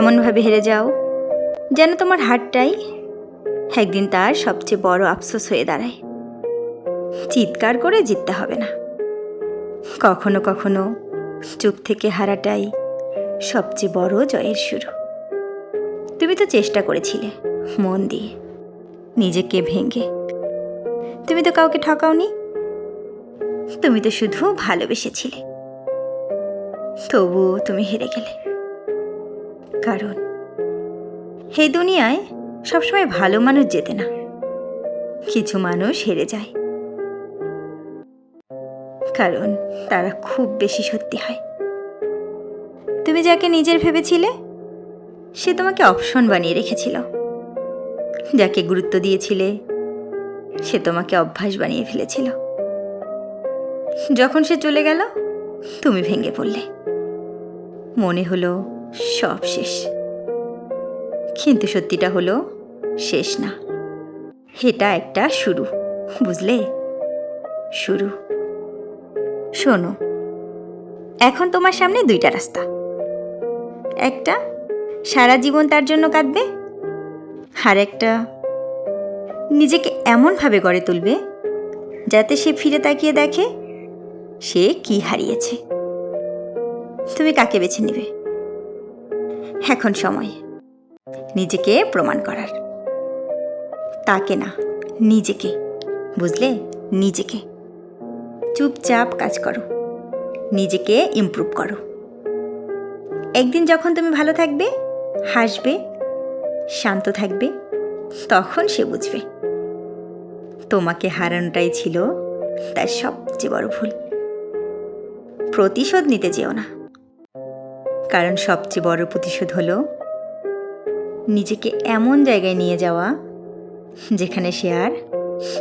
এমনভাবে হেরে যাও যেন তোমার হারটাই একদিন তার সবচেয়ে বড় আফসোস হয়ে দাঁড়ায়। চিৎকার করে জিততে হবে না, কখনো কখনো চুপ থেকে হারাটাই সবচেয়ে বড় জয়ের শুরু। তুমি তো চেষ্টা করেছিলে মন দিয়ে, নিজেকে ভেঙে। তুমি তো কাউকে ঠকাওনি, তুমি তো শুধু ভালোবেসেছিলে। তবুও তুমি হেরে গেলে, কারণ এই দুনিয়ায় সবসময় ভালো মানুষ জেতে না, কিছু মানুষ হেরে যায়, কারণ তারা খুব বেশি সত্যি হয়। তুমি যাকে নিজের ভেবেছিলে সে তোমাকে অপশন বানিয়ে রেখেছিল, যাকে গুরুত্ব দিয়েছিলে সে তোমাকে অভ্যাস বানিয়ে ফেলেছিল। যখন সে চলে গেল তুমি ভেঙে পড়লে, মনে হলো সব শেষ। কিন্তু সত্যিটা হলো শেষ না, এটা একটা শুরু, বুঝলে? শুরু। শোনো, এখন তোমার সামনে দুইটা রাস্তা। একটা, সারা জীবন তার জন্য কাঁদবে, আর একটা, নিজেকে এমনভাবে গড়ে তুলবে যাতে সে ফিরে তাকিয়ে দেখে সে কি হারিয়েছে। তুমি কাকে বেছে নেবে? এখন সময় নিজেকে প্রমাণ করার। তাকে না, নিজেকে, বুঝলে? নিজেকে। চুপচাপ কাজ করো, নিজেকে ইমপ্রুভ করো। একদিন যখন তুমি ভালো থাকবে, হাসবে, শান্ত থাকবে, তখন সে বুঝবে তোমাকে হারানোটাই ছিল তার সবচেয়ে বড় ভুল। প্রতিশোধ নিতে যেও না, কারণ সবচেয়ে বড় প্রতিশোধ হলো নিজেকে এমন জায়গায় নিয়ে যাওয়া যেখানে সে আর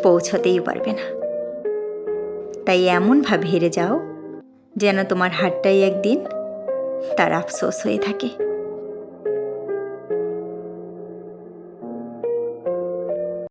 পৌঁছতেই পারবে না। তাই এমনভাবে হেরে যাও যেন তোমার হারটাই একদিন তার আফসোস হয়ে থাকে।